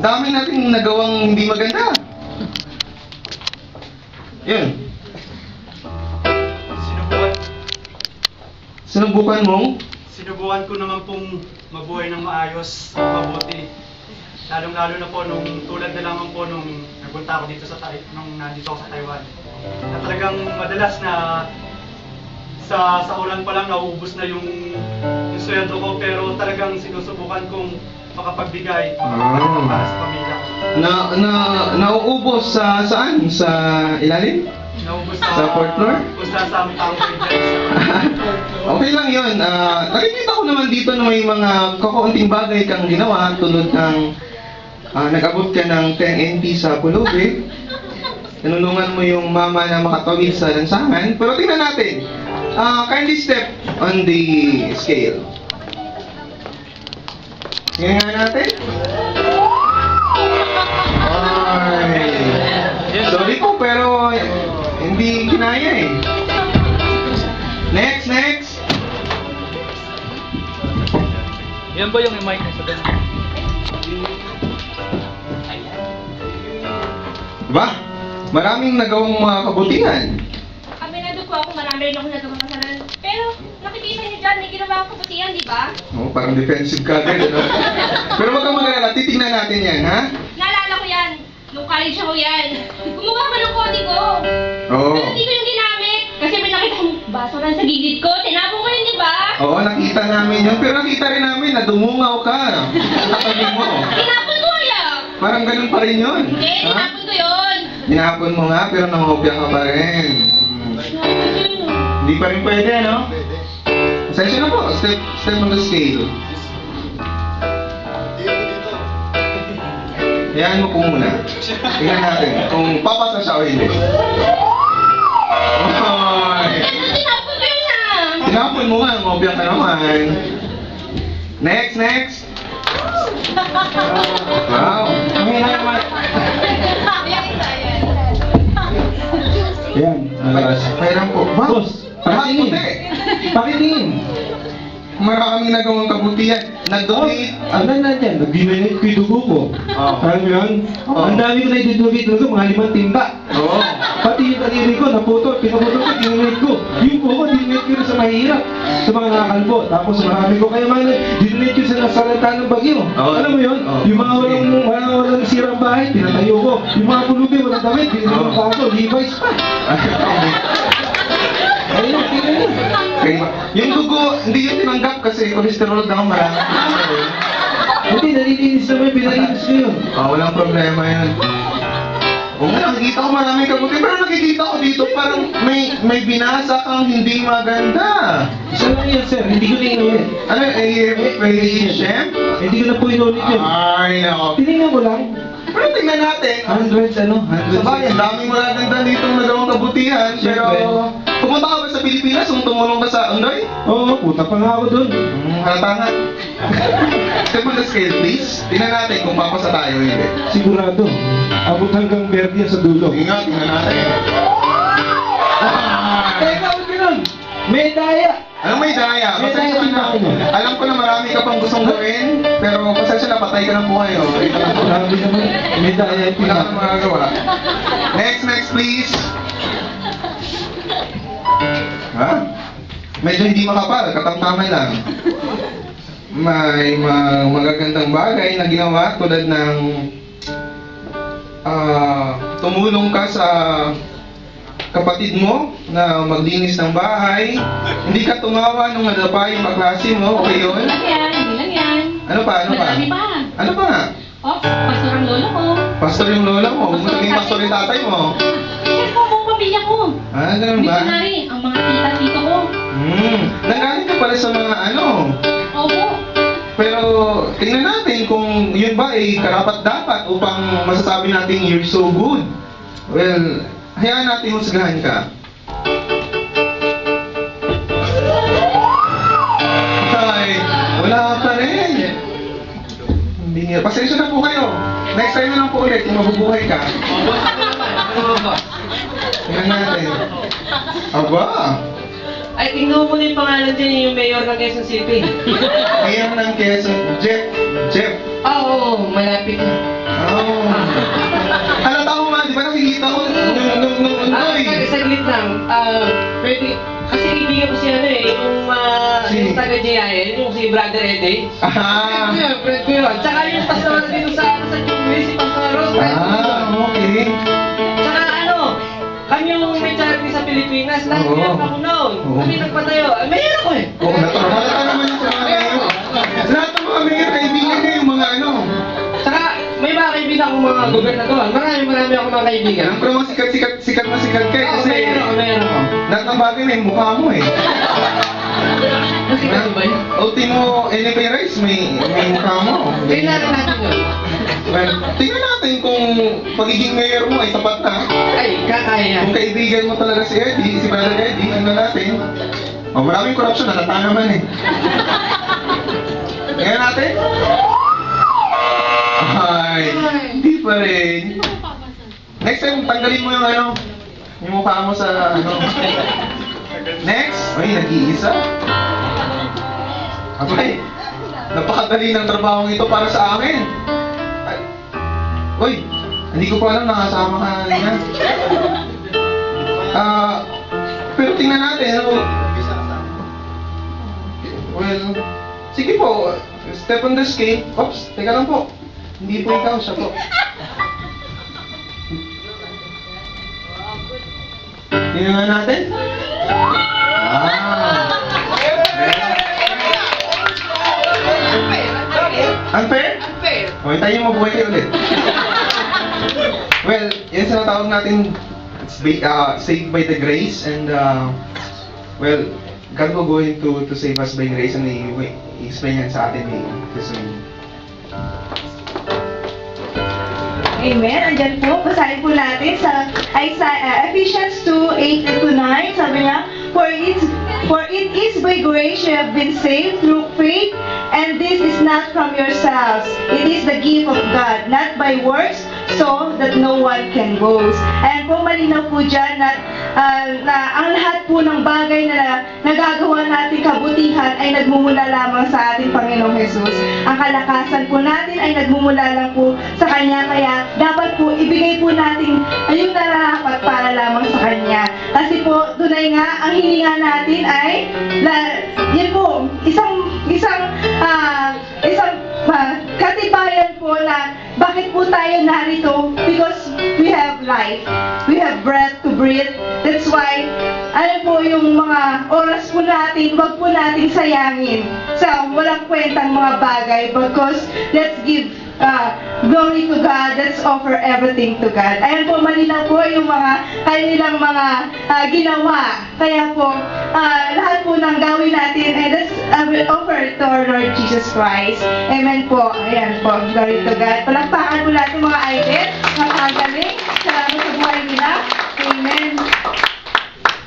dami nating nagawang hindi maganda. Yun. Sinubukan mong? Sinubukan ko naman pong mabuhay ng maayos, mabuti. Lalong-lalo na po nung tulad na lamang po nung nagpunta ako dito nung nandito ako sa Taiwan. Na talagang madalas na sa ulan pa lang nauubos na yung sweldo ko, pero talagang sinusubukan kong makapagbigay para sa pamilya ko. Nauubos saan? Sa ilalim? Naubos Sa fourth floor? Sa aming taong Okay lang yun. Nakikita ko naman dito na may mga kakaunting bagay kang ginawa tulad ng nag-abot ka ng 10 NT sa pulubi. Tinulungan mo yung mama na makatawid sa lansangan. Pero tingnan natin. Kindly step on the scale. Tingnan nga natin. Ay. Sorry po, pero hindi kinaya eh. Next. Yan ba yung mic na sa doon? Diba? Maraming nagawang mga kabutihan. Aminado po ako, marami rin ako nagawang kasalanan. Pero nakikita niyo dyan, may ginawa akong kabutihan, di ba? Oh, parang defensive ka agad, ano? Pero wag kang mag-alala, titignan natin yan, ha? Naalala ko yan. Nung college ako yan. Gumawa ko ng kodi ko. Oo. Pero hindi ko yung ginamit. Kasi may nakita akong basura sa gilid ko. Tinapon ko yun, di ba? Oo, nakita namin yun. Pero nakita rin namin na dumungaw ka. Katabi mo. Tinapon ko yan. Parang ganun pa rin yun. Hindi, tinapon ko yun. Hinapon mo nga, pero nangobya ka pa rin. Hindi pa rin pwede, ano? Pasensya na po. Step on the scale. Hayaan mo po muna. Tingnan natin kung papasa siya o hindi. Oy! Tinapon ko yun ah. Tinapon mo nga, ngobya ka naman. Next. Wow. Yan. Mayroon po. Boss, Puti. pakitingin. Maraming nagawang kabutihan. Nag-donate. Ano na dyan? Nag-donate ko yung dugo ko. Alam mo yun? Ang dami ko na i-donate dugo, mga 5 timba. Oo. Pati yung kaniri ko, pinaputol ko, dinonate ko. Yung buko, dinonate ko rin sa mahirap. Sa mga nakakalbo. Tapos marami ko kaya mga dinonate ko sa nasalanta ng bagyo. Alam mo yun? Yung mga walang sirang bahay, pinatayo ko. Yung mga pulubi, walang damit, binigyan ko ako, Levi's pa. Ayun, tingnan yun. Yung dugo, hindi yun tinanggap kasi cholesterol daw marami. Hindi, nalilinis naman, pinalinis ko yun. Walang problema yun. Oo nga, nakikita ko maraming kabuti. Pero nakikita ko dito parang may binasa kang hindi maganda. Isa lang yan, sir. Hindi ko na inulit. Ano, chef? Hindi ko na po inulit yun. Ay, nako. Tinignan ko lang. Pero tingnan natin. Hundreds, hundreds. Sabay, ang daming magaganda dito nagawang kabutihan. Pero, pumunta ka ba sa Pilipinas kung tumulong ka sa Undoy? Oo, puta pa nga ako dun. Halata nga. Step on the scale, please. Tingnan natin kung papasa tayo o hindi. Sigurado. Abot hanggang Verdi sa dulo. Sige nga, tingnan natin. Teka, huwag ganun. May daya. Anong may daya? May daya Pasensya na. din ako. Alam ko na marami ka pang gustong gawin, pero pasensya na, patay ka ng buhay. Grabe naman. May daya. Wala ka magagawa. Next, please. Ha? Medyo hindi makapal, katamtaman lang. May magagandang bagay na ginawa tulad ng tumulong ka sa kapatid mo na maglinis ng bahay. Hindi ka tumawa nung nadapa yung kaklase mo. Okay yun? Hindi lang yan. Ano pa? Marami pa. Ano pa nga? Oh, pastor ang lolo ko. Pastor yung lola mo. Huwag mo naging pastor yung tatay mo. Kasi po ang pamilya ko. Ganun ba? Missionary, ang mga tita-tito ko. Nanggaling ka pala sa mga ano. Opo. Pero tingnan natin kung yun ba ay karapat-dapat upang masasabi natin you're so good. Well, hayaan natin husgahan ka. Ay, wala ka rin. Hindi nga. Pasensya na po kayo. Next time na lang po ulit kung mabubuhay ka. Tingnan natin. Aba. Ay, tingnan mo muna yung pangalan dyan, yung mayor ng Quezon City. Mayor ng Quezon. Jeff. Oo, malapit na. saglit lang. Pwede, kasi kaibigan ko si ano eh, yung taga-JIL, yung si Brother Eddie. Ah. Friend ko yun. Tsaka yung pastor dito sa Chumbi, si Pastor Ros. Okay. Tsaka ano, kami yung may charity sa Pilipinas, lahat Oo. meron ako noon. Oo. Kami nagpatayo. Mayor ako eh. Oo, halata naman yung sa mga mayor. Lahat ng mga mayor, kaibigan niya yung mga ano. Tsaka may mga kaibigan akong mga gobernador. Marami akong mga kaibigan. Alam ko naman sikat na sikat ka eh, kasi Meron ako. lahat ng bagay may mukha mo eh. Nasikat ba yun? Ultimo NFA Rice, may mukha mo. Tingnan natin yun. Well, tingnan natin kung pagiging mayor mo ay tapat na. Ay, kakaya. Kung kaibigan mo talaga si Eddie, si Brother Eddie, ano natin? Oh, maraming corruption, halata naman eh. Tingnan natin. Ay, hindi pa rin. Next time, tanggalin mo yung ano, yung mukha mo sa ano. Next, ay, nag-iisa. Abay, napakadali ng trabaho ito para sa akin. Ay, uy, hindi ko pa alam nakasama ka na. Pero tingnan natin, ano. Well, sige po, step on the scale. Oops, teka lang po. Hindi po ikaw, siya po. Tingnan nga natin. Unfair? Unfair. O, hintayin mo buhay kayo ulit. Well, yan sa tawag natin, it's saved by the grace, and well, God will go into to save us by grace, and i-explain yan sa atin ni Christine. Amen. Andyan po, basahin po natin sa Ephesians 2:8-9. Sabi niya, For it is by grace you have been saved through faith, and this is not from yourselves. It is the gift of God, not by works, so that no one can boast. Ayan po, malinaw po dyan na ang lahat po ng bagay na nagagawa natin kabutihan ay nagmumula lamang sa ating Panginoong Jesus. Ang kalakasan po natin ay nagmumula lang po sa Kanya, kaya dapat po ibigay po natin yung nararapat para lamang sa Kanya. Kasi po, tunay nga, ang hininga natin ay, yun po, isang katibayan po na bakit po tayo narito, because we have life, we have breath to breathe. That's why, ano po yung mga oras po natin, wag po natin sayangin sa walang kwentang mga bagay, because let's give glory to God, let's offer everything to God. Ayan po, malinaw po yung mga kanilang mga ginawa. Kaya po, lahat po ng gawin natin, let's offer to our Lord Jesus Christ. Amen po. Ayan po, glory to God. Palakpakan po natin mga idol, napakagaling. Salamat sa buhay nila. Amen.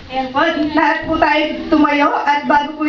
Ayan po, lahat po tayo tumayo at bago po